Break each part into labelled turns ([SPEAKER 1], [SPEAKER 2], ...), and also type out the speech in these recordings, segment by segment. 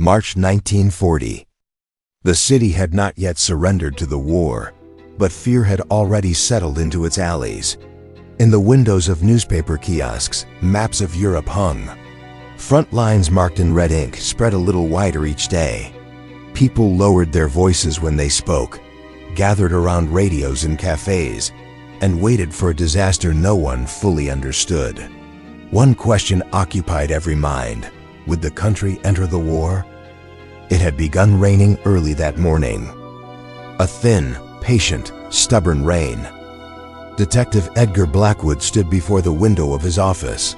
[SPEAKER 1] March 1940. The city had not yet surrendered to the war, but fear had already settled into its alleys. In the windows of newspaper kiosks, maps of Europe hung. Front lines marked in red ink spread a little wider each day. People lowered their voices when they spoke, gathered around radios in cafes, and waited for a disaster no one fully understood. One question occupied every mind: would the country enter the war? It had begun raining early that morning. A thin, patient, stubborn rain. Detective Edgar Blackwood stood before the window of his office.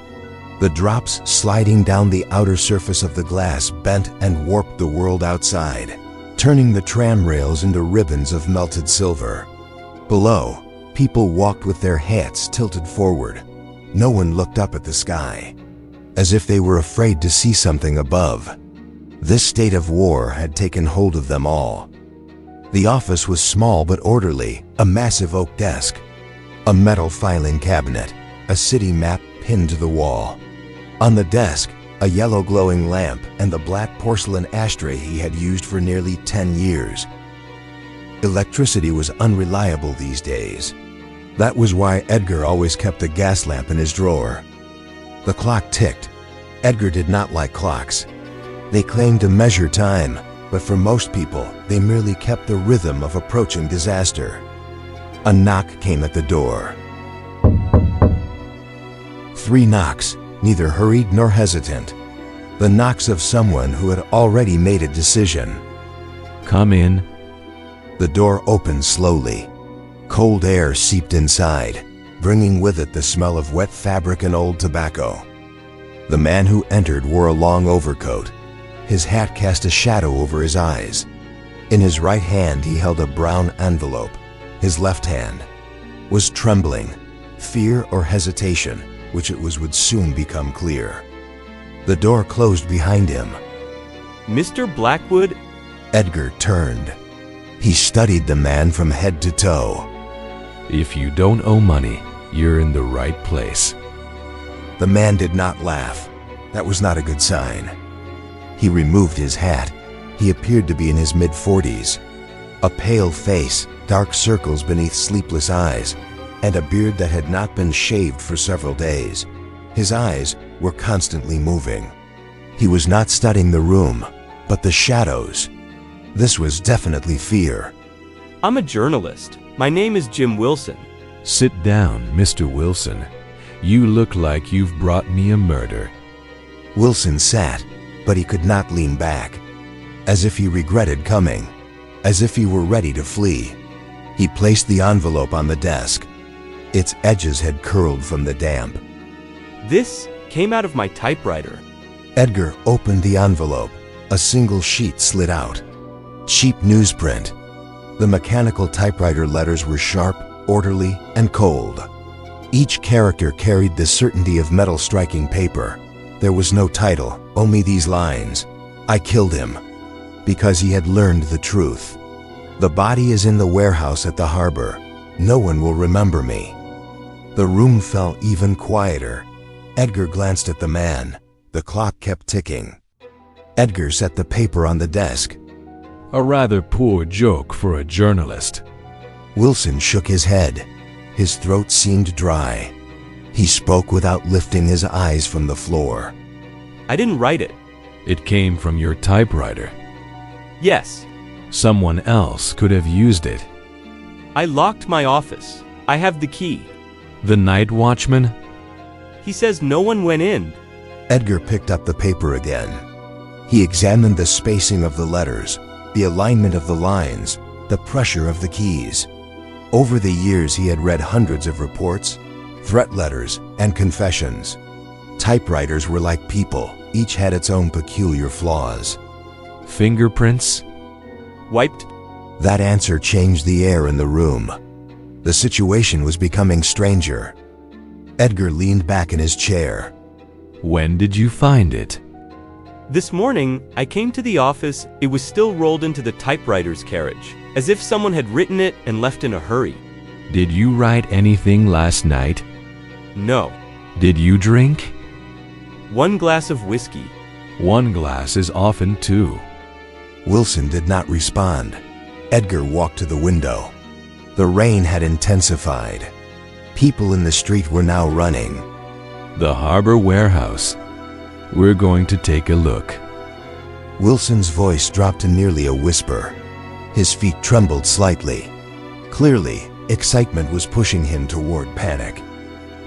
[SPEAKER 1] The drops sliding down the outer surface of the glass bent and warped the world outside, turning the tram rails into ribbons of melted silver. Below, people walked with their hats tilted forward. No one looked up at the sky, as if they were afraid to see something above. This state of war had taken hold of them all. The office was small but orderly, a massive oak desk, a metal filing cabinet, a city map pinned to the wall. On the desk, a yellow glowing lamp and the black porcelain ashtray he had used for nearly 10 years. Electricity was unreliable these days. That was why Edgar always kept the gas lamp in his drawer. The clock ticked. Edgar did not like clocks. They claimed to measure time, but for most people, they merely kept the rhythm of approaching disaster. A knock came at the door. 3 knocks, neither hurried nor hesitant. The knocks of someone who had already made a decision.
[SPEAKER 2] Come in.
[SPEAKER 1] The door opened slowly. Cold air seeped inside, bringing with it the smell of wet fabric and old tobacco. The man who entered wore a long overcoat. His hat cast a shadow over his eyes. In his right hand he held a brown envelope. His left hand was trembling, fear or hesitation, which it would soon become clear. The door closed behind him.
[SPEAKER 3] Mr. Blackwood?
[SPEAKER 1] Edgar turned. He studied the man from head to toe.
[SPEAKER 2] If you don't owe money, you're in the right place.
[SPEAKER 1] The man did not laugh. That was not a good sign. He removed his hat. He appeared to be in his mid-40s. A pale face, dark circles beneath sleepless eyes, and a beard that had not been shaved for several days. His eyes were constantly moving. He was not studying the room, but the shadows. This was definitely fear.
[SPEAKER 3] I'm a journalist. My name is Jim Wilson.
[SPEAKER 2] Sit down, Mr. Wilson. You look like you've brought me a murder.
[SPEAKER 1] Wilson sat, but he could not lean back, as if he regretted coming, as if he were ready to flee. He placed the envelope on the desk. Its edges had curled from the damp.
[SPEAKER 3] This came out of my typewriter.
[SPEAKER 1] Edgar opened the envelope. A single sheet slid out. Cheap newsprint. The mechanical typewriter letters were sharp, orderly, and cold. Each character carried the certainty of metal striking paper. There was no title, only these lines. I killed him because he had learned the truth. The body is in the warehouse at the harbor. No one will remember me. The room fell even quieter. Edgar glanced at the man. The clock kept ticking. Edgar set the paper on the desk.
[SPEAKER 2] A rather poor joke for a journalist.
[SPEAKER 1] Wilson shook his head. His throat seemed dry. He spoke without lifting his eyes from the floor.
[SPEAKER 3] I didn't write it.
[SPEAKER 2] It came from your typewriter.
[SPEAKER 3] Yes.
[SPEAKER 2] Someone else could have used it.
[SPEAKER 3] I locked my office. I have the key.
[SPEAKER 2] The night watchman?
[SPEAKER 3] He says no one went in.
[SPEAKER 1] Edgar picked up the paper again. He examined the spacing of the letters, the alignment of the lines, the pressure of the keys. Over the years he had read hundreds of reports, threat letters, and confessions. Typewriters were like people. Each had its own peculiar flaws.
[SPEAKER 2] Fingerprints?
[SPEAKER 3] Wiped?
[SPEAKER 1] That answer changed the air in the room. The situation was becoming stranger. Edgar leaned back in his chair.
[SPEAKER 2] When did you find it?
[SPEAKER 3] This morning, I came to the office. It was still rolled into the typewriter's carriage, as if someone had written it and left in a hurry.
[SPEAKER 2] Did you write anything last night?
[SPEAKER 3] No.
[SPEAKER 2] Did you drink?
[SPEAKER 3] 1 glass of whiskey.
[SPEAKER 2] One glass is often two.
[SPEAKER 1] Wilson did not respond. Edgar walked to the window. The rain had intensified. People in the street were now running.
[SPEAKER 2] The harbor warehouse. We're going to take a look.
[SPEAKER 1] Wilson's voice dropped to nearly a whisper. His feet trembled slightly. Clearly, excitement was pushing him toward panic.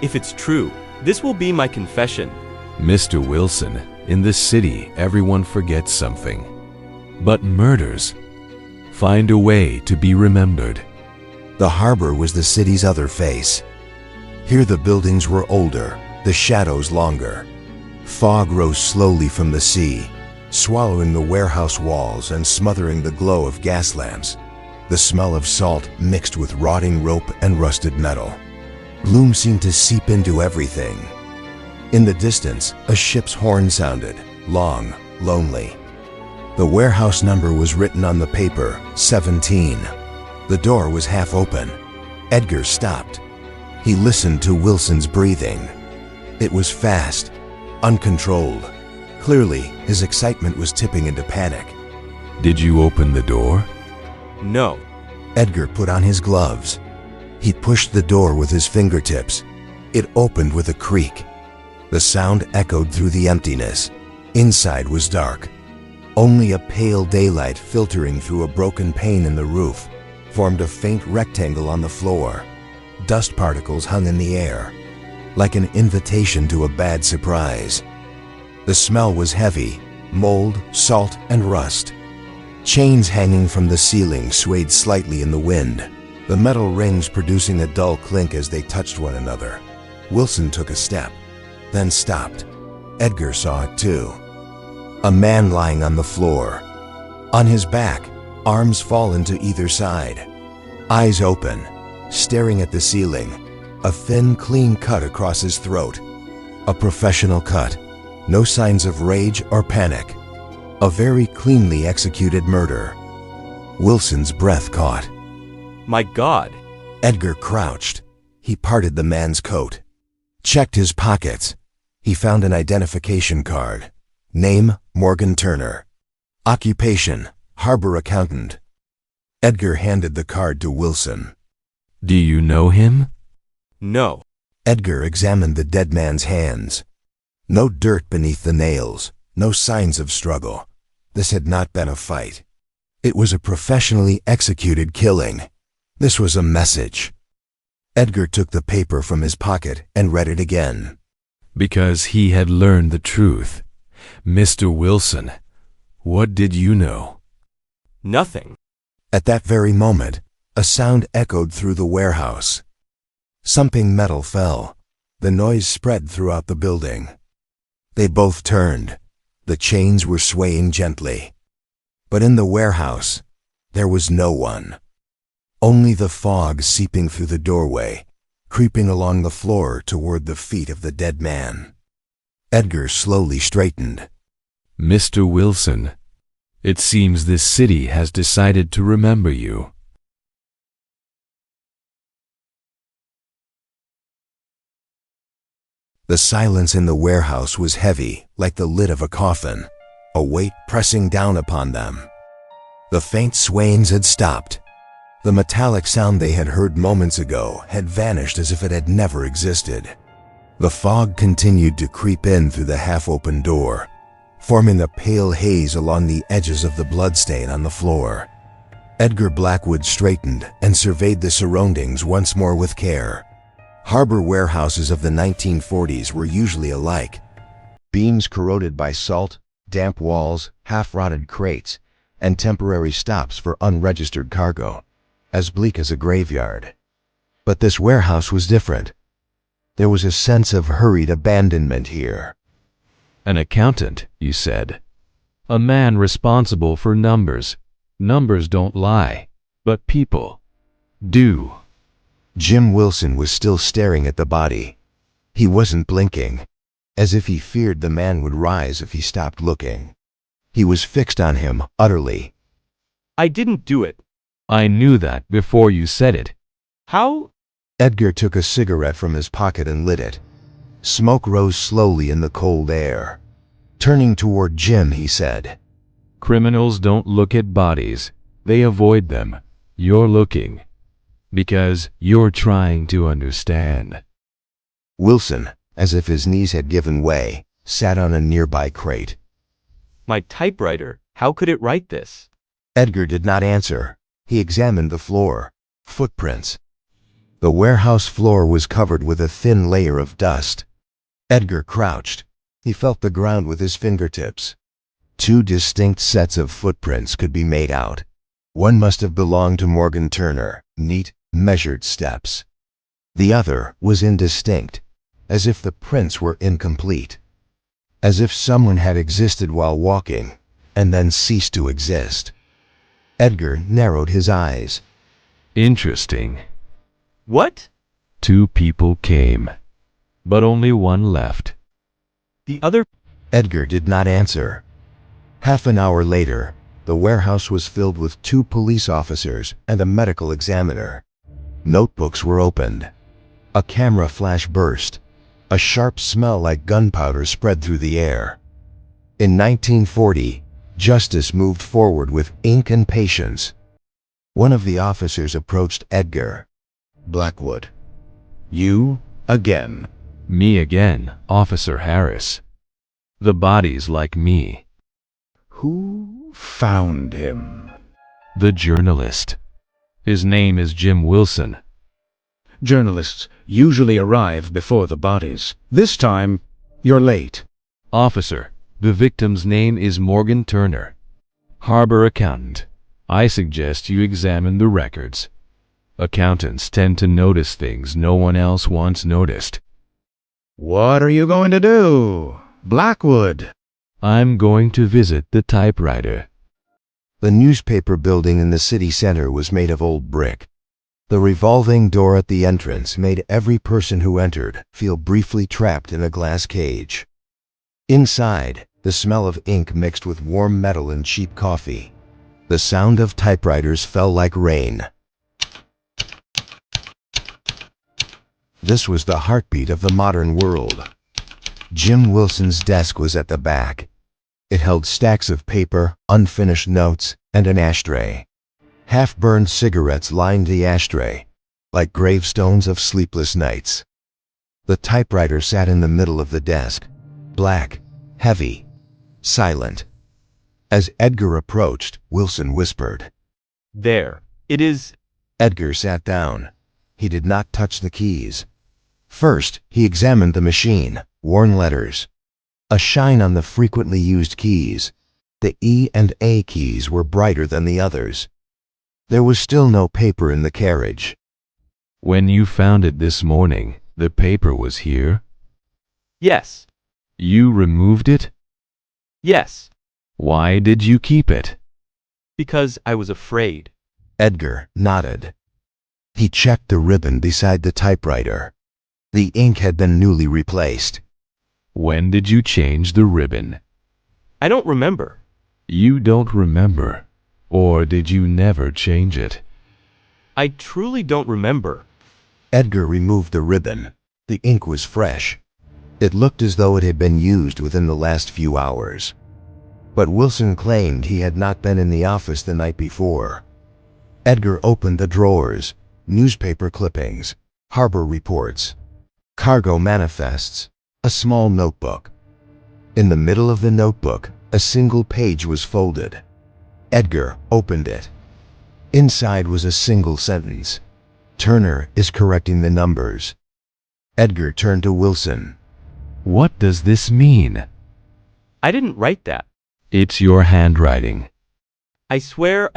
[SPEAKER 3] If it's true, this will be my confession.
[SPEAKER 2] Mr. Wilson, in this city, everyone forgets something. But murders find a way to be remembered.
[SPEAKER 1] The harbor was the city's other face. Here the buildings were older, the shadows longer. Fog rose slowly from the sea, swallowing the warehouse walls and smothering the glow of gas lamps. The smell of salt mixed with rotting rope and rusted metal. Gloom seemed to seep into everything. In the distance, a ship's horn sounded, long, lonely. The warehouse number was written on the paper, 17. The door was half open. Edgar stopped. He listened to Wilson's breathing. It was fast, uncontrolled. Clearly, his excitement was tipping into panic.
[SPEAKER 2] Did you open the door?
[SPEAKER 3] No.
[SPEAKER 1] Edgar put on his gloves. He pushed the door with his fingertips. It opened with a creak. The sound echoed through the emptiness. Inside was dark. Only a pale daylight filtering through a broken pane in the roof formed a faint rectangle on the floor. Dust particles hung in the air, like an invitation to a bad surprise. The smell was heavy, mold, salt, and rust. Chains hanging from the ceiling swayed slightly in the wind, the metal rings producing a dull clink as they touched one another. Wilson took a step, then stopped. Edgar saw it too. A man lying on the floor. On his back, arms fallen to either side. Eyes open, staring at the ceiling. A thin, clean cut across his throat. A professional cut. No signs of rage or panic. A very cleanly executed murder. Wilson's breath caught.
[SPEAKER 3] My God.
[SPEAKER 1] Edgar crouched. He parted the man's coat. Checked his pockets. He found an identification card. Name, Morgan Turner. Occupation, harbor accountant. Edgar handed the card to Wilson.
[SPEAKER 2] Do you know him?
[SPEAKER 3] No.
[SPEAKER 1] Edgar examined the dead man's hands. No dirt beneath the nails, no signs of struggle. This had not been a fight. It was a professionally executed killing. This was a message. Edgar took the paper from his pocket and read it again.
[SPEAKER 2] Because he had learned the truth. Mr. Wilson, what did you know?
[SPEAKER 3] Nothing.
[SPEAKER 1] At that very moment, a sound echoed through the warehouse. Something metal fell. The noise spread throughout the building. They both turned. The chains were swaying gently. But in the warehouse, there was no one. Only the fog seeping through the doorway, creeping along the floor toward the feet of the dead man. Edgar slowly straightened.
[SPEAKER 2] Mr. Wilson, it seems this city has decided to remember you.
[SPEAKER 1] The silence in the warehouse was heavy, like the lid of a coffin, a weight pressing down upon them. The faint swayings had stopped. The metallic sound they had heard moments ago had vanished as if it had never existed. The fog continued to creep in through the half-open door, forming a pale haze along the edges of the bloodstain on the floor. Edgar Blackwood straightened and surveyed the surroundings once more with care. Harbor warehouses of the 1940s were usually alike. Beams corroded by salt, damp walls, half-rotted crates, and temporary stops for unregistered cargo, as bleak as a graveyard. But this warehouse was different. There was a sense of hurried abandonment here.
[SPEAKER 2] An accountant, you said. A man responsible for numbers. Numbers don't lie, but people do.
[SPEAKER 1] Jim Wilson was still staring at the body. He wasn't blinking, as if he feared the man would rise if he stopped looking. He was fixed on him, utterly.
[SPEAKER 3] I didn't do it.
[SPEAKER 2] I knew that before you said it.
[SPEAKER 3] How?
[SPEAKER 1] Edgar took a cigarette from his pocket and lit it. Smoke rose slowly in the cold air. Turning toward Jim, he said,
[SPEAKER 2] Criminals don't look at bodies. They avoid them. You're looking. Because you're trying to understand.
[SPEAKER 1] Wilson, as if his knees had given way, sat on a nearby crate.
[SPEAKER 3] My typewriter, how could it write this?
[SPEAKER 1] Edgar did not answer. He examined the floor. Footprints. The warehouse floor was covered with a thin layer of dust. Edgar crouched. He felt the ground with his fingertips. Two distinct sets of footprints could be made out. One must have belonged to Morgan Turner, neat, measured steps. The other was indistinct, as if the prints were incomplete. As if someone had existed while walking, and then ceased to exist. Edgar narrowed his eyes.
[SPEAKER 2] Interesting.
[SPEAKER 3] What?
[SPEAKER 2] 2 people came, but only one left.
[SPEAKER 3] The other?
[SPEAKER 1] Edgar did not answer. Half an hour later, the warehouse was filled with 2 police officers and a medical examiner. Notebooks were opened. A camera flash burst. A sharp smell like gunpowder spread through the air. In 1940, justice moved forward with ink and patience. One of the officers approached Edgar.
[SPEAKER 4] Blackwood. You again.
[SPEAKER 2] Me again, Officer Harris. The body's like me.
[SPEAKER 4] Who found him?
[SPEAKER 2] The journalist. His name is Jim Wilson.
[SPEAKER 4] Journalists usually arrive before the bodies. This time, you're late.
[SPEAKER 2] Officer, the victim's name is Morgan Turner. Harbor accountant. I suggest you examine the records. Accountants tend to notice things no one else once noticed.
[SPEAKER 4] What are you going to do? Blackwood.
[SPEAKER 2] I'm going to visit the typewriter.
[SPEAKER 1] The newspaper building in the city center was made of old brick. The revolving door at the entrance made every person who entered feel briefly trapped in a glass cage. Inside, the smell of ink mixed with warm metal and cheap coffee. The sound of typewriters fell like rain. This was the heartbeat of the modern world. Jim Wilson's desk was at the back. It held stacks of paper, unfinished notes, and an ashtray. Half-burned cigarettes lined the ashtray, like gravestones of sleepless nights. The typewriter sat in the middle of the desk, black, heavy, silent. As Edgar approached, Wilson whispered.
[SPEAKER 3] There. It is.
[SPEAKER 1] Edgar sat down. He did not touch the keys. First, he examined the machine, worn letters. A shine on the frequently used keys. The E and A keys were brighter than the others. There was still no paper in the carriage.
[SPEAKER 2] When you found it this morning, the paper was here?
[SPEAKER 3] Yes.
[SPEAKER 2] You removed it?
[SPEAKER 3] Yes.
[SPEAKER 2] Why did you keep it?
[SPEAKER 3] Because I was afraid.
[SPEAKER 1] Edgar nodded. He checked the ribbon beside the typewriter. The ink had been newly replaced.
[SPEAKER 2] When did you change the ribbon?
[SPEAKER 3] I don't remember.
[SPEAKER 2] You don't remember. Or did you never change it?
[SPEAKER 3] I truly don't remember.
[SPEAKER 1] Edgar removed the ribbon. The ink was fresh. It looked as though it had been used within the last few hours. But Wilson claimed he had not been in the office the night before. Edgar opened the drawers, newspaper clippings, harbor reports, cargo manifests, a small notebook. In the middle of the notebook, a single page was folded. Edgar opened it. Inside was a single sentence. Turner is correcting the numbers. Edgar turned to Wilson.
[SPEAKER 2] What does this mean?
[SPEAKER 3] I didn't write that.
[SPEAKER 2] It's your handwriting.
[SPEAKER 3] I swear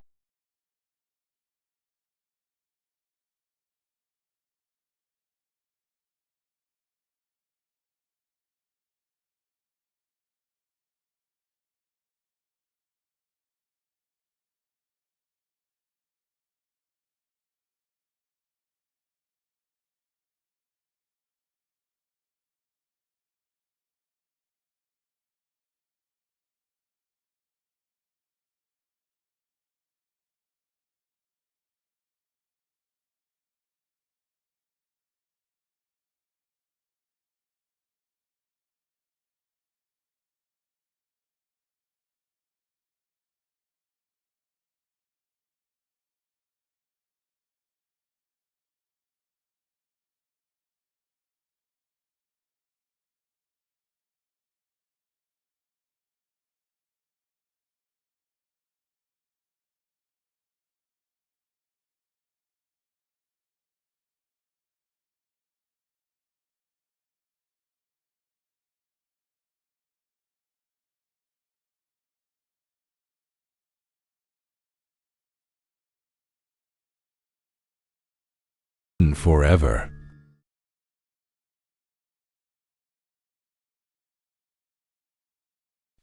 [SPEAKER 2] forever.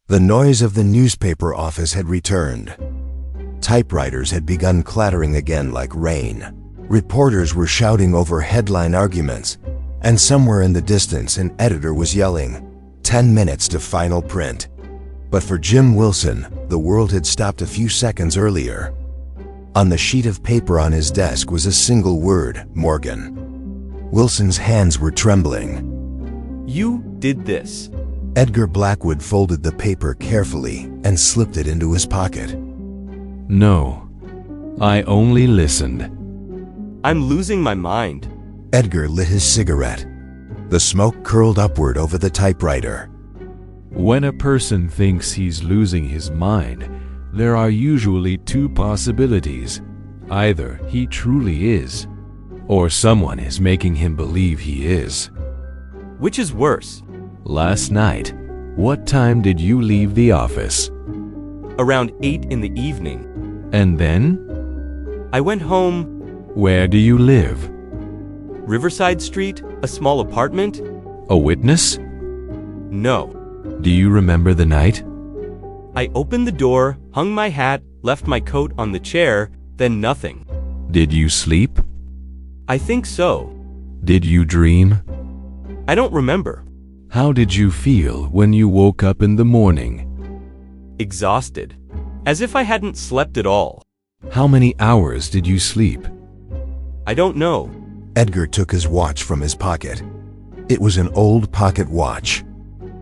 [SPEAKER 1] The noise of the newspaper office had returned. Typewriters had begun clattering again like rain. Reporters were shouting over headline arguments, and somewhere in the distance an editor was yelling, 10 minutes to final print. But for Jim Wilson, the world had stopped a few seconds earlier. On the sheet of paper on his desk was a single word, Morgan. Wilson's hands were trembling.
[SPEAKER 3] You did this.
[SPEAKER 1] Edgar Blackwood folded the paper carefully and slipped it into his pocket.
[SPEAKER 2] No, I only listened.
[SPEAKER 3] I'm losing my mind.
[SPEAKER 1] Edgar lit his cigarette. The smoke curled upward over the typewriter.
[SPEAKER 2] When a person thinks he's losing his mind, there are usually two possibilities. Either he truly is, or someone is making him believe he is.
[SPEAKER 3] Which is worse?
[SPEAKER 2] Last night, what time did you leave the office?
[SPEAKER 3] Around 8 in the evening.
[SPEAKER 2] And then?
[SPEAKER 3] I went home.
[SPEAKER 2] Where do you live?
[SPEAKER 3] Riverside Street, a small apartment.
[SPEAKER 2] A witness?
[SPEAKER 3] No.
[SPEAKER 2] Do you remember the night?
[SPEAKER 3] I opened the door, hung my hat, left my coat on the chair, then nothing.
[SPEAKER 2] Did you sleep?
[SPEAKER 3] I think so.
[SPEAKER 2] Did you dream?
[SPEAKER 3] I don't remember.
[SPEAKER 2] How did you feel when you woke up in the morning?
[SPEAKER 3] Exhausted. As if I hadn't slept at all.
[SPEAKER 2] How many hours did you sleep?
[SPEAKER 3] I don't know.
[SPEAKER 1] Edgar took his watch from his pocket. It was an old pocket watch.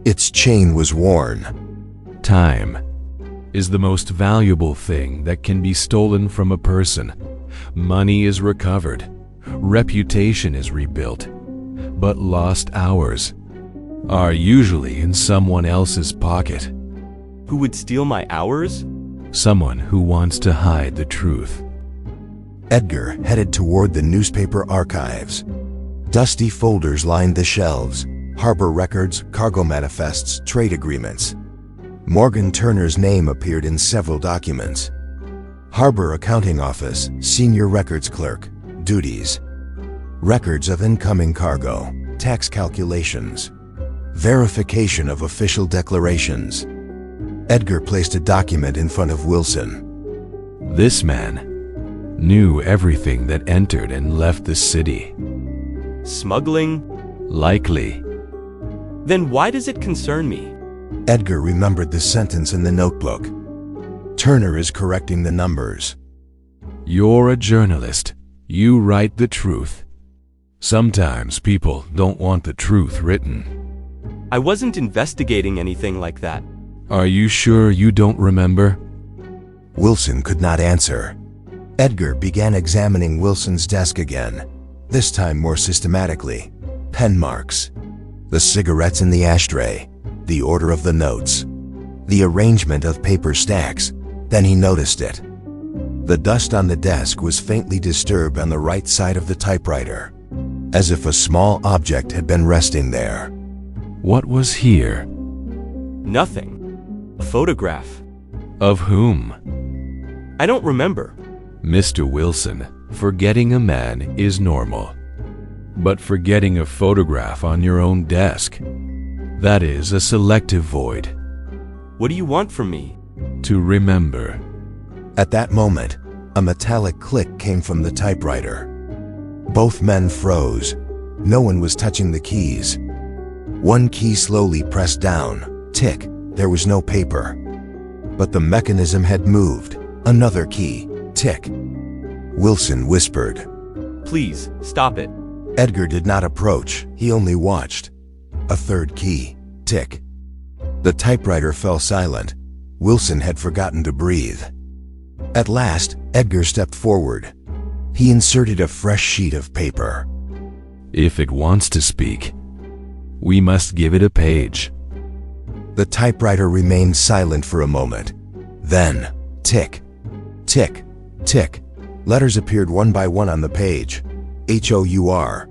[SPEAKER 1] Its chain was worn.
[SPEAKER 2] Time is the most valuable thing that can be stolen from a person. Money is recovered. Reputation is rebuilt. But lost hours are usually in someone else's pocket.
[SPEAKER 3] Who would steal my hours?
[SPEAKER 2] Someone who wants to hide the truth.
[SPEAKER 1] Edgar headed toward the newspaper archives. Dusty folders lined the shelves. Harbor records, cargo manifests, trade agreements. Morgan Turner's name appeared in several documents. Harbor Accounting Office, Senior Records Clerk, duties. Records of incoming cargo, tax calculations. Verification of official declarations. Edgar placed a document in front of Wilson.
[SPEAKER 2] This man knew everything that entered and left the city.
[SPEAKER 3] Smuggling?
[SPEAKER 2] Likely.
[SPEAKER 3] Then why does it concern me?
[SPEAKER 1] Edgar remembered the sentence in the notebook. Turner is correcting the numbers.
[SPEAKER 2] You're a journalist. You write the truth. Sometimes people don't want the truth written.
[SPEAKER 3] I wasn't investigating anything like that.
[SPEAKER 2] Are you sure you don't remember?
[SPEAKER 1] Wilson could not answer. Edgar began examining Wilson's desk again, this time more systematically. Pen marks, the cigarettes in the ashtray, the order of the notes, the arrangement of paper stacks. Then he noticed it. The dust on the desk was faintly disturbed on the right side of the typewriter, as if a small object had been resting there.
[SPEAKER 2] What was here?
[SPEAKER 3] Nothing. A photograph.
[SPEAKER 2] Of whom?
[SPEAKER 3] I don't remember.
[SPEAKER 2] Mr. Wilson, forgetting a man is normal. But forgetting a photograph on your own desk, that is a selective void.
[SPEAKER 3] What do you want from me?
[SPEAKER 2] To remember.
[SPEAKER 1] At that moment, a metallic click came from the typewriter. Both men froze. No one was touching the keys. One key slowly pressed down. Tick. There was no paper. But the mechanism had moved. Another key. Tick. Wilson whispered.
[SPEAKER 3] Please, stop it.
[SPEAKER 1] Edgar did not approach. He only watched. A third key. Tick. The typewriter fell silent. Wilson had forgotten to breathe. At last, Edgar stepped forward. He inserted a fresh sheet of paper.
[SPEAKER 2] If it wants to speak, we must give it a page.
[SPEAKER 1] The typewriter remained silent for a moment. Then, tick, tick, tick. Letters appeared one by one on the page. H-O-U-R.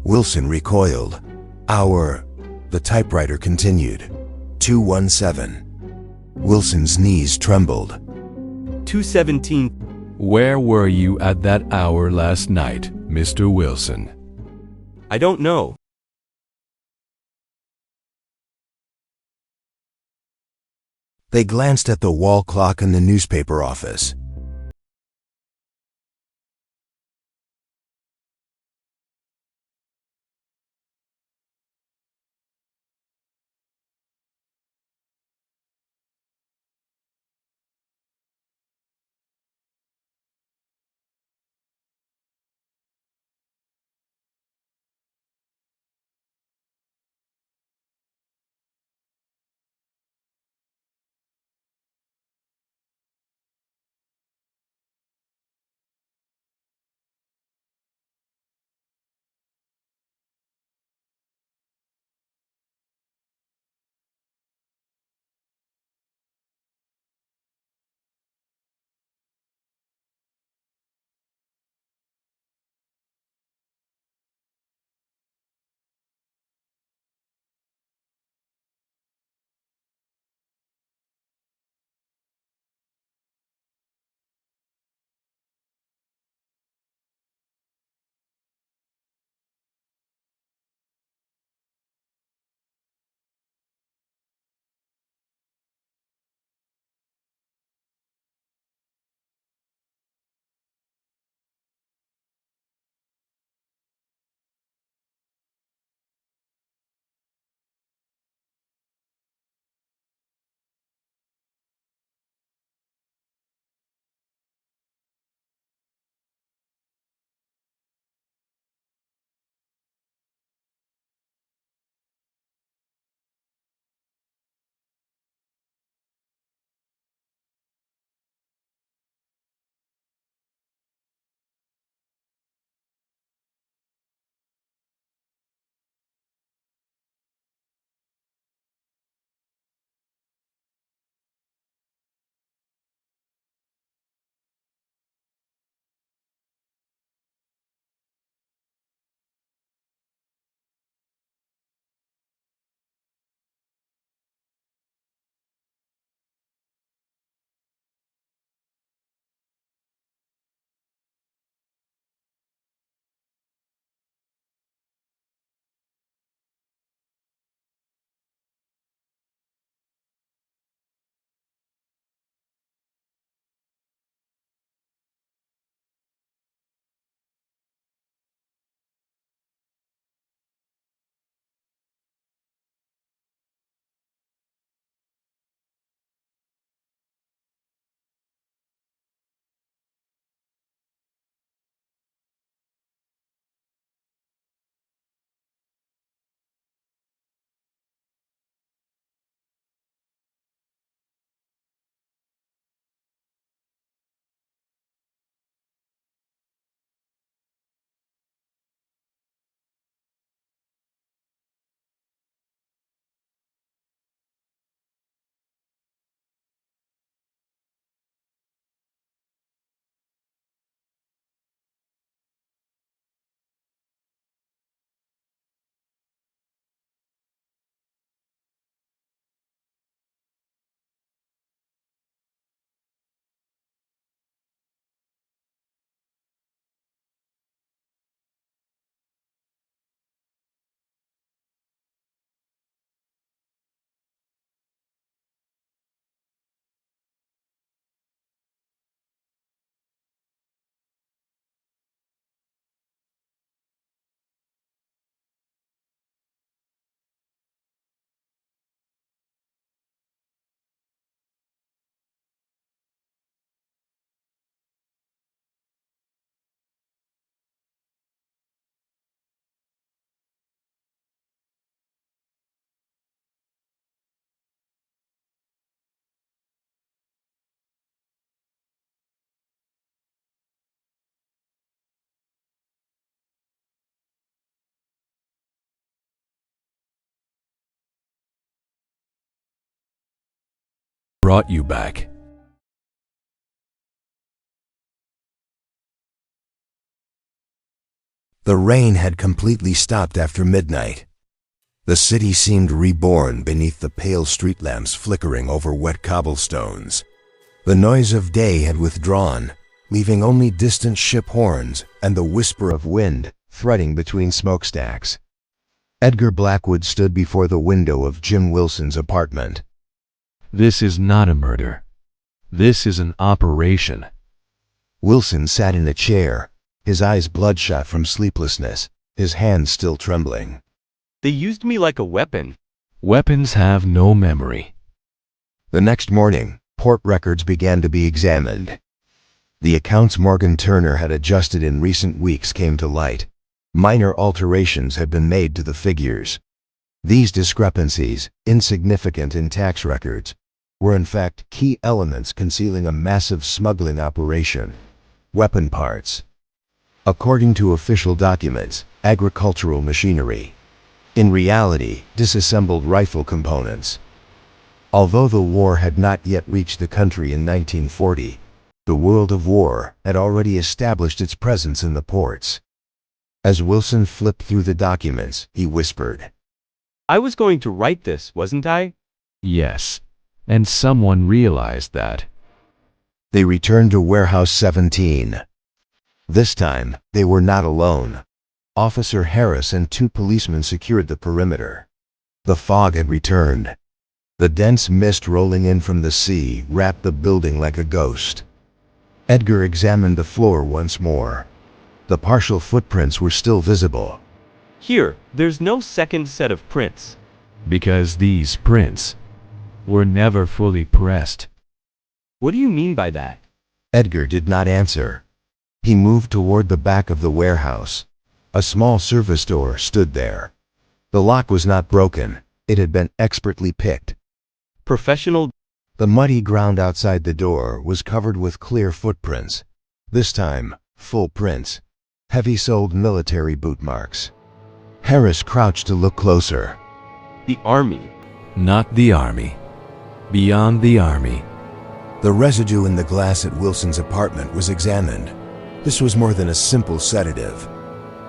[SPEAKER 1] Wilson recoiled. Our. The typewriter continued. 217. Wilson's knees trembled.
[SPEAKER 3] 217.
[SPEAKER 2] Where were you at that hour last night, Mr. Wilson?
[SPEAKER 3] I don't know.
[SPEAKER 1] They glanced at the wall clock in the newspaper office.
[SPEAKER 2] Brought you back.
[SPEAKER 1] The rain had completely stopped after midnight. The city seemed reborn beneath the pale street lamps flickering over wet cobblestones. The noise of day had withdrawn, leaving only distant ship horns and the whisper of wind threading between smokestacks. Edgar Blackwood stood before the window of Jim Wilson's apartment.
[SPEAKER 2] This is not a murder. This is an operation.
[SPEAKER 1] Wilson sat in a chair, his eyes bloodshot from sleeplessness, his hands still trembling.
[SPEAKER 3] They used me like a weapon.
[SPEAKER 2] Weapons have no memory.
[SPEAKER 1] The next morning, port records began to be examined. The accounts Morgan Turner had adjusted in recent weeks came to light. Minor alterations had been made to the figures. These discrepancies, insignificant in tax records, were in fact key elements concealing a massive smuggling operation. Weapon parts. According to official documents, agricultural machinery. In reality, disassembled rifle components. Although the war had not yet reached the country in 1940, the world of war had already established its presence in the ports. As Wilson flipped through the documents, he whispered,
[SPEAKER 3] I was going to write this, wasn't I?
[SPEAKER 2] Yes. And someone realized that.
[SPEAKER 1] They returned to Warehouse 17. This time, they were not alone. Officer Harris and 2 policemen secured the perimeter. The fog had returned. The dense mist rolling in from the sea wrapped the building like a ghost. Edgar examined the floor once more. The partial footprints were still visible.
[SPEAKER 3] Here, there's no second set of prints.
[SPEAKER 2] Because these prints were never fully pressed.
[SPEAKER 3] What do you mean by that?
[SPEAKER 1] Edgar did not answer. He moved toward the back of the warehouse. A small service door stood there. The lock was not broken. It had been expertly picked.
[SPEAKER 3] Professional.
[SPEAKER 1] The muddy ground outside the door was covered with clear footprints. This time, full prints. Heavy-soled military boot marks. Harris crouched to look closer.
[SPEAKER 3] The army.
[SPEAKER 2] Not the army. Beyond the army.
[SPEAKER 1] The residue in the glass at Wilson's apartment was examined. This was more than a simple sedative.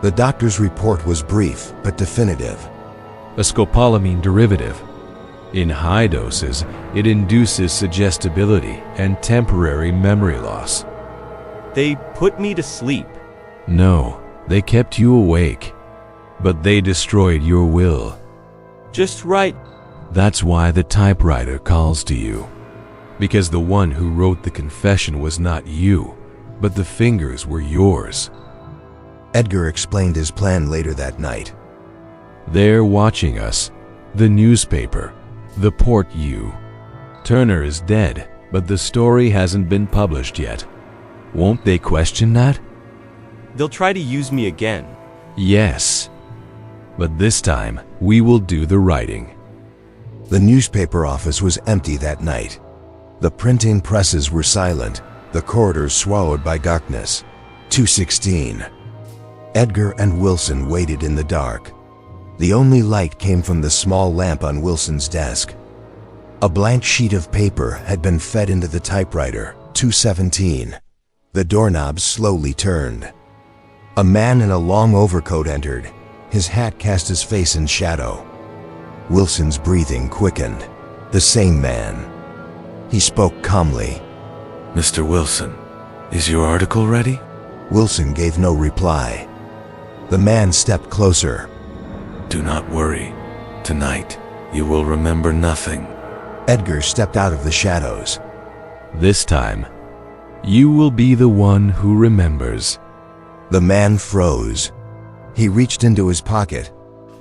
[SPEAKER 1] The doctor's report was brief but definitive.
[SPEAKER 2] A scopolamine derivative. In high doses, it induces suggestibility and temporary memory loss.
[SPEAKER 3] They put me to sleep.
[SPEAKER 2] No, they kept you awake. But they destroyed your will.
[SPEAKER 3] Just right.
[SPEAKER 2] That's why the typewriter calls to you. Because the one who wrote the confession was not you, but the fingers were yours.
[SPEAKER 1] Edgar explained his plan later that night.
[SPEAKER 2] They're watching us. The newspaper. The port you. Turner is dead, but the story hasn't been published yet. Won't they question that?
[SPEAKER 3] They'll try to use me again.
[SPEAKER 2] Yes. But this time, we will do the writing.
[SPEAKER 1] The newspaper office was empty that night. The printing presses were silent, the corridors swallowed by darkness. 2:16. Edgar and Wilson waited in the dark. The only light came from the small lamp on Wilson's desk. A blank sheet of paper had been fed into the typewriter. 2:17. The doorknob slowly turned. A man in a long overcoat entered. His hat cast his face in shadow. Wilson's breathing quickened. The same man. He spoke calmly.
[SPEAKER 5] Mr. Wilson, is your article ready?
[SPEAKER 1] Wilson gave no reply. The man stepped closer.
[SPEAKER 5] Do not worry. Tonight, you will remember nothing.
[SPEAKER 1] Edgar stepped out of the shadows.
[SPEAKER 2] This time, you will be the one who remembers.
[SPEAKER 1] The man froze. He reached into his pocket,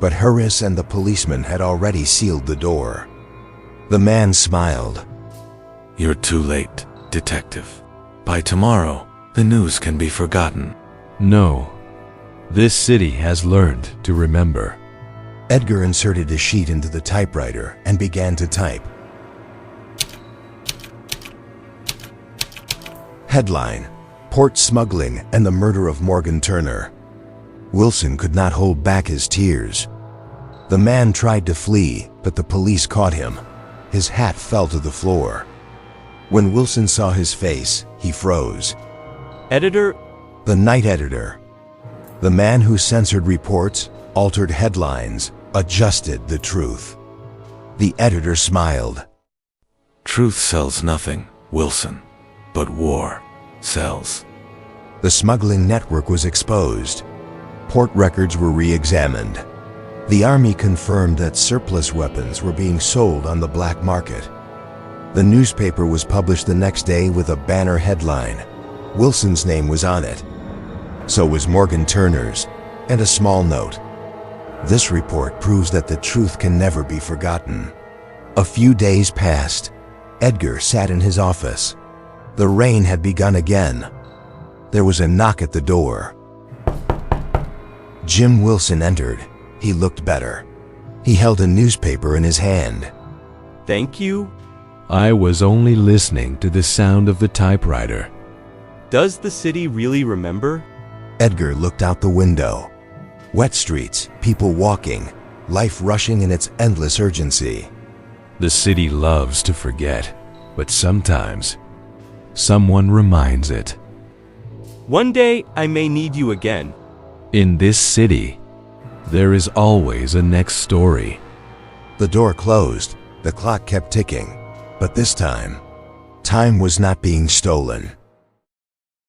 [SPEAKER 1] but Harris and the policeman had already sealed the door. The man smiled.
[SPEAKER 5] You're too late, detective. By tomorrow, the news can be forgotten.
[SPEAKER 2] No. This city has learned to remember.
[SPEAKER 1] Edgar inserted a sheet into the typewriter and began to type. Headline: Port Smuggling and the Murder of Morgan Turner. Wilson could not hold back his tears. The man tried to flee, but the police caught him. His hat fell to the floor. When Wilson saw his face, he froze.
[SPEAKER 3] Editor?
[SPEAKER 1] The night editor. The man who censored reports, altered headlines, adjusted the truth. The editor smiled.
[SPEAKER 5] Truth sells nothing, Wilson, but war sells.
[SPEAKER 1] The smuggling network was exposed. Port records were re-examined. The army confirmed that surplus weapons were being sold on the black market. The newspaper was published the next day with a banner headline. Wilson's name was on it. So was Morgan Turner's, and a small note. This report proves that the truth can never be forgotten. A few days passed. Edgar sat in his office. The rain had begun again. There was a knock at the door. Jim Wilson entered. He looked better. He held a newspaper in his hand.
[SPEAKER 3] Thank you.
[SPEAKER 2] I was only listening to the sound of the typewriter.
[SPEAKER 3] Does the city really remember?
[SPEAKER 1] Edgar looked out the window. Wet streets, people walking, life rushing in its endless urgency.
[SPEAKER 2] The city loves to forget, but sometimes someone reminds it.
[SPEAKER 3] One day, I may need you again.
[SPEAKER 2] In this city, there is always a next story.
[SPEAKER 1] The door closed. The clock kept ticking. But this time was not being stolen.